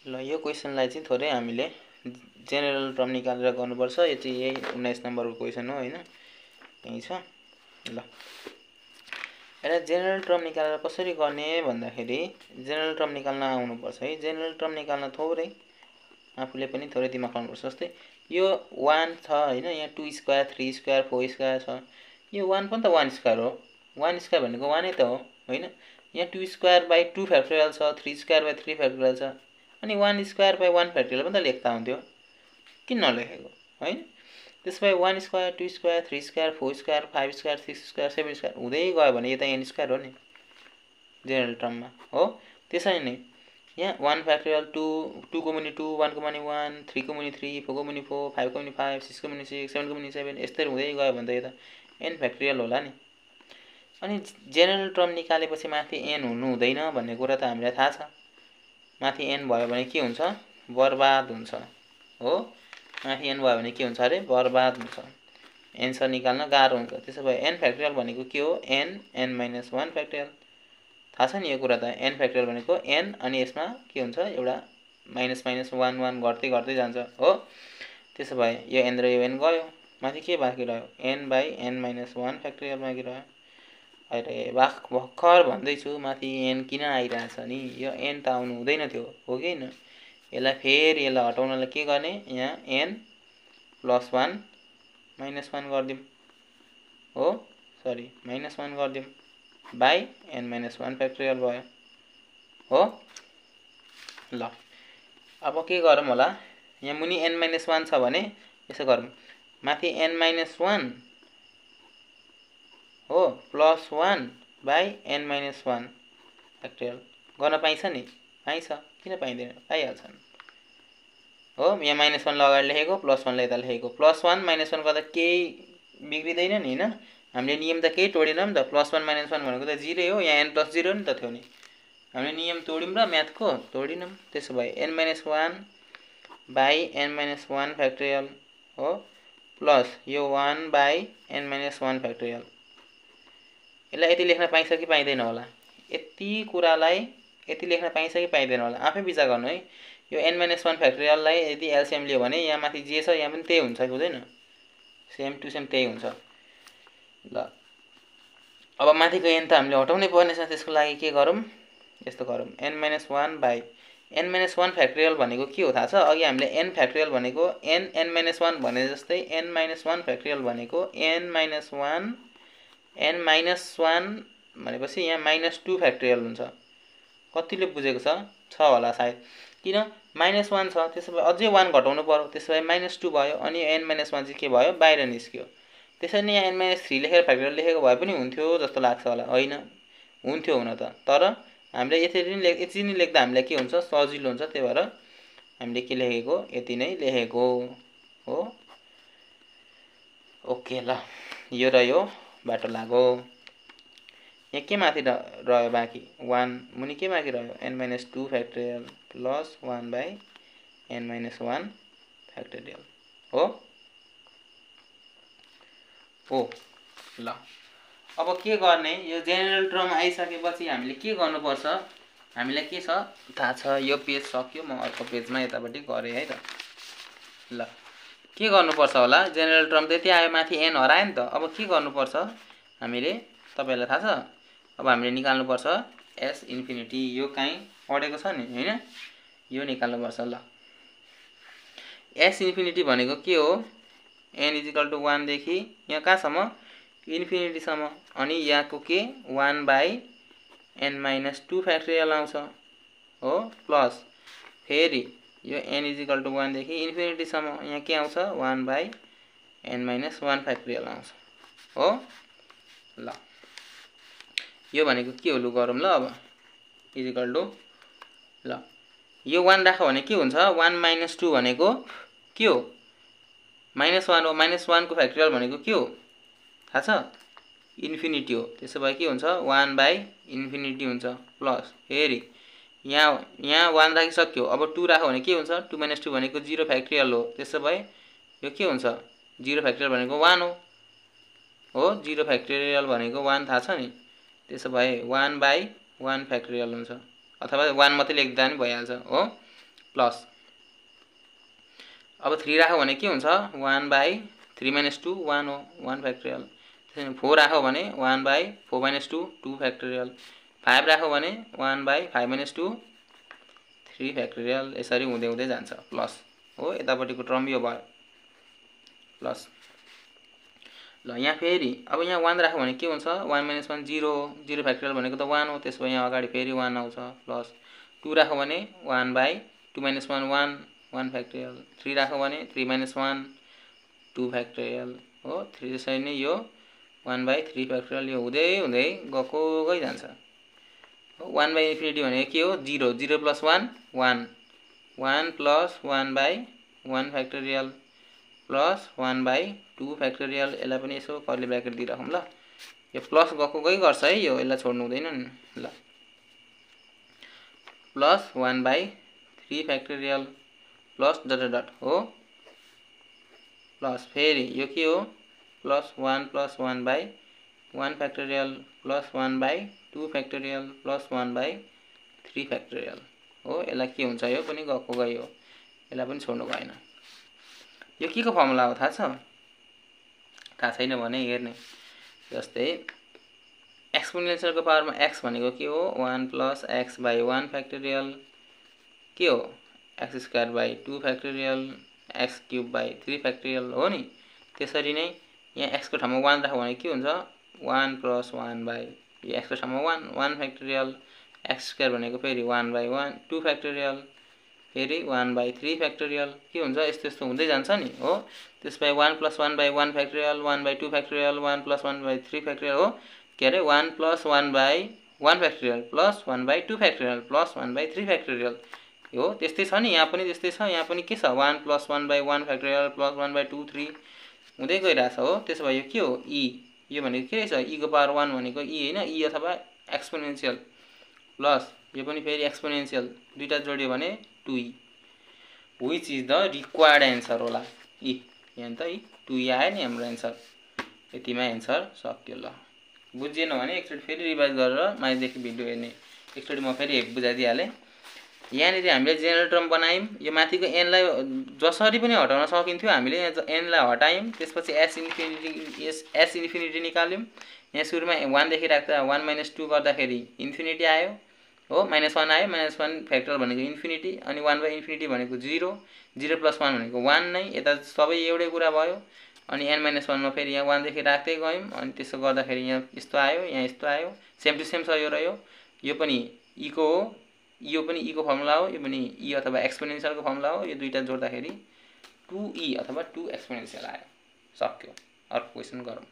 ल यो क्वेसनलाई चाहिँ थोरै हामीले जेनरल टर्म निकालेर गर्नुपर्छ। यो चाहिँ यही 19 नम्बरको क्वेसन हो हैन, यही छ। ल यसलाई जेनरल टर्म निकालेर कसरी गर्ने भन्दाखेरि जेनरल टर्म निकाल्न आउनुपर्छ है। जेनरल टर्म निकाल्न थोरै आफूले पनि थोरै दिमाग लगाउनुपर्छ। जस्तै यो 1 छ हैन, यहाँ 2 स्क्वायर 3 स्क्वायर 4 स्क्वायर छ। यो 1 पनि त 1 स्क्वायर हो, 1 स्क्वायर भनेको 1 नै त हो हैन। यहाँ 2 स्क्वायर बाइ 2 फ्याक्टोरियल छ, 3 स्क्वायर बाइ 3 फ्याक्टोरियल छ, अनि 1 स्क्वायर बाइ 1 फ्याक्टोरियल पनि त लेख्दा हुन्थ्यो, किन नलेखेको हैन। त्यसपछि 1 square 2 square 3 square 4 square 5 square 6 square 7 square हुँदै गयो भने यो त n स्क्वायर हो नि जेनरल टर्ममा हो। त्यसरी नै यहाँ 1 फ्याक्टोरियल 2 को मुनि 2 1 को मुनि 1 3 को मुनि 3 4 को मुनि 4 5 को मुनि 5 6 को मुनि 6 7 को मुनि 7 यस्तै हुँदै गयो भने त यो त n फ्याक्टोरियल होला नि। अनि जेनरल टर्म निकालेपछि माथि n हुनु हुँदैन भन्ने कुरा त हामीलाई थाहा छ। माथि n भयो भने के हुन्छ, बर्बाद हुन्छ हो। माथि n भयो भने के हुन्छ अरे, बर्बाद हुन्छ। एन्सर निकाल्न गाह्रो हुन्छ। त्यसो भए n फ्याक्टोरियल भनेको के हो, n n-1 फ्याक्टोरियल। थाहा छ नि यो कुरा त, n फ्याक्टोरियल भनेको n अनि यसमा के हुन्छ, एउटा माइनस माइनस 1 1 घट्दै घट्दै जान्छ हो। त्यसो भए यो n र यो n गयो, माथि के बाँकी रह्यो, n बाइ n-1 फ्याक्टोरियल बाँकी रह्यो। अरे भर्खर भन्दैछु माथि n किन आइरहेछ नि, यो n त आउनु हुँदैन थियो हो कि हैन। यसलाई फेरि यसलाई हटाउनलाई के गर्ने, यहाँ n प्लस 1 माइनस 1 गरिदिउँ हो, सरी माइनस 1 गरिदिउँ बाई n-1 फ्याक्टोरियल भयो हो। ल अब के गरौँ होला, यहाँ मुनि n-1 छ भने यसो गरौँ, माथि n-1 हो प्लस 1 बाई n-1 फ्याक्टोरियल गर्न पाइन्छ नि, पाइन्छ, किन पाइँदैन, पाइहाल्छ हो। यहाँ -1 लाई अगाडि लेखेको, +1 लाई यता लेखेको, +1 -1 गर्दा केही बिग्रिदैन नि हैन। हामीले नियम त केही तोडेनौँ नि त, +1 -1 भनेको त 0 हो, यहाँ n + 0 नि त थियो नि। हामीले नियम तोड्यौँ र म्याथको तोडिनौँ। त्यसो भए n-1 बाई n-1 फ्याक्टोरियल हो प्लस यो 1 बाई n-1 फ्याक्टोरियल। यसलाई यति लेख्न पाइन्छ कि पाइँदैन होला, यति कुरालाई यति लेख्न पाइन्छ कि पाइँदैन होला, आफै विचार गर्नु है। यो n-1 फ्याक्टोरियललाई यदि एलसीएम लियो भने यहाँ माथि जे छ यहाँ पनि त्यही हुन्छ कि हुँदैन, सेम टु सेम त्यही हुन्छ। ल अब माथिको n त हामीले हटाउनै पर्नेछ। त्यसको लागि के गरौँ, यस्तो गरौँ, n-1 बाई n-1 फ्याक्टोरियल भनेको के हो थाहा छ। अघि हामीले n फ्याक्टोरियल भनेको n-1 भने जस्तै n-1 फ्याक्टोरियल भनेको n-1 भनेपछि यहाँ -2 फ्याक्टोरियल हुन्छ। कतिले बुझेको छ होला सायद, किन -1 छ, त्यसो भए अझै 1 घटाउनु पर्यो, त्यसो भए -2 भयो, अनि n-1 चाहिँ के भयो, बाहिर निस्क्यो। त्यसरी नै यहाँ n-3 लेखेर फ्याक्टोरियल लेखेको भए पनि हुन्थ्यो जस्तो लाग्छ होला, होइन हुन्थ्यो हुन त, तर हामीले यति नै लेख्दा हामीलाई के हुन्छ, सजिलो हुन्छ। त्यही भएर हामीले के लेखेको, यति नै लेखेको हो। ओके ल यो र यो बाटो लाग्यो। यहाँ के माथि रह्यो बाँकी, 1 मुनि के बाँकी रह्यो, n-2 factorial plus 1 by n-1 factorial हो। ल अब के गर्ने, यो जेनरल टर्म आइसकेपछि हामीले के गर्नुपर्छ, हामीलाई के छ थाहा छ। यो पेज सक्यो, म अर्को पेजमा यतापट्टि गरेँ है त। ल के गर्नुपर्छ होला, जेनरल टर्म त यति आयो, माथि n हरायो नि त। अब के गर्नुपर्छ हामीले, तपाईहरुलाई थाहा छ। अब हामीले निकाल्नुपर्छ s इन्फिनिटी, यो कहीँ पढेको छ नि हैन, यो निकाल्नुपर्छ। ल s इन्फिनिटी भनेको के हो, n = 1 देखि यहाँ कहाँसम्म, इन्फिनिटी सम्म, अनि यहाँको के 1 बाई n-2 फ्याक्टोरियल आउँछ हो, प्लस फेरि यो n = 1 देखि इन्फिनिटी सम्म, यहाँ के आउँछ 1 बाई n-1 फ्याक्टोरियल आउँछ हो। ल यो भनेको के हो, लु गरौँ ल। अब इक्वल ल यो 1 राख्यो भने के हुन्छ, 1 - 2 भनेको के हो, -1 हो। -1 को फ्याक्टोरियल भनेको के हो थाहा छ, इन्फिनिटी हो। त्यसो भए के हुन्छ, 1 बाई इन्फिनिटी हुन्छ, प्लस फेरि यहाँ 1 राखिसक्यो, अब 2 राख्यो भने के हुन्छ, 2 - 2 भनेको 0 फ्याक्टोरियल हो। त्यसो भए यो के हुन्छ, 0 फ्याक्टोरियल भनेको 1 हो 0 फ्याक्टोरियल भनेको 1 थाहा छ नि। त्यसो भए 1 बाई 1 फ्याक्टोरियल हुन्छ, अथवा 1 मात्रै लेख्दा पनि भइहाल्छ हो। प्लस अब 3 राख्यो भने के हुन्छ 1/3 - 2 1 हो 1 फ्याक्टोरियल। त्यसैले 4 राख्यो भने 1/4 - 2 2 फ्याक्टोरियल। 5 राख्यो भने 1/5 - 2 3 फ्याक्टोरियल। यसरी हुँदै हुँदै जान्छ प्लस हो। यतापट्टिको टर्म यो भयो प्लस। ल यहाँ फेरि अब यहाँ 1 राख्यो भने के हुन्छ 1 - 1 0 हो 0 फ्याक्टोरियल भनेको त 1 हो। त्यसो भए यहाँ अगाडि फेरि 1 आउँछ प्लस। 2 राख्यो भने 1/2 - 1 1 फ्याक्टोरियल। 3 राख्यो भने 3 - 1 2 फ्याक्टोरियल हो। त्यसरी नै यो 1/3 फ्याक्टोरियल यो हुँदै हुँदै गएको गई जान्छ। 1/∞ भनेको के हो 0 0 + 1 1 1 + 1/1 फ्याक्टोरियल प्लस 1/2 फ्याक्टोरियल। यसलाई पनि यसो कर्ली ब्र्याकेट दिइराखौँ ल। यो प्लस गएको गई गर्छ है यो, यसलाई छोड्नु हुँदैन नि ल। Plus 1/3 factorial plus dot dot dot हो प्लस फेरि यो के हो plus 1 + 1/1 factorial plus 1/2 factorial plus 1/3 factorial हो। यसलाई के हुन्छ यो पनि गएको गई हो, यसलाई पनि छोड्नु भएन। यो के को फर्मुला हो थाहा छ? थाहा छैन भने हेर्ने। जस्तै एक्सपोनेन्सियलको पावरमा x भनेको के हो 1 + x/1 फ्याक्टोरियल के हो x² / 2 फ्याक्टोरियल x³ / 3 फ्याक्टोरियल हो नि। त्यसरी नै यहाँ x को ठाउँमा 1 राख्यो भने के हुन्छ 1 + 1/, यो x को ठाउँमा 1 फ्याक्टोरियल x² भनेको फेरि 1/1 2 फ्याक्टोरियल फेरि 1/3 फ्याक्टोरियल के हुन्छ यस्तो यस्तो हुँदै जान्छ नि हो। त्यसपछि 1 + 1/1 फ्याक्टोरियल 1/2 फ्याक्टोरियल 1 + 1/3 फ्याक्टोरियल हो। के अरे 1 + 1/1 factorial plus 1/2 factorial plus 1/3 factorial हो। त्यस्तै छ नि यहाँ पनि त्यस्तै छ। यहाँ पनि के छ 1 + 1/1 फ्याक्टोरियल प्लस 1/2 3 हुँदै गइरहेछ हो। त्यसो भए यो के हो e, यो भनेको के रहेछ e को पावर 1 भनेको e हैन e अथवा एक्सपोनेन्शियल प्लस यो पनि फेरि एक्सपोनेन्शियल दुईटा जोड्यो भने 2e। Which is the required answer होला e। यहाँ त 2e आयो नि हाम्रो एन्सर। यतिमा एन्सर सक्यो ल। बुझिएन भने एकचोटि फेरि रिभाइज गरेर माथिदेखि भिडियो हेर्ने। एकचोटि म फेरि बुझाइदिइहालेँ। यहाँनिर हामीले जेनरल टर्म बनायौँ। यो माथिको n लाई जसरी पनि हटाउन सकिन्थ्यो हामीले यहाँ n लाई हटायौँ। त्यसपछि s इन्फिनिटी निकाल्यौँ। यहाँ सुरुमा 1 देखि राख्दा 1 - 2 गर्दाखेरि इन्फिनिटी आयो हो -1 आयो। -1 फ्याक्टोरियल भनेको इन्फिनिटी अनि 1/∞ भनेको 0 0 + 1 भनेको 1 नै। यता सबै एउटै कुरा भयो। अनि n - 1 मा फेरि यहाँ 1 देखि राख्दै गयौँ अनि त्यसो गर्दाखेरि यहाँ यस्तो आयो यहाँ यस्तो आयो। सेम टु सेम छ यो र यो पनि e को हो। यो पनि e को फर्मुला हो। यो पनि e अथवा एक्सपोनेन्शियलको फर्मुला हो। यो दुईटा जोड्दाखेरि 2e अथवा 2 एक्सपोनेन्शियल आयो। सक्यो। अर्को क्वेसन गरौँ।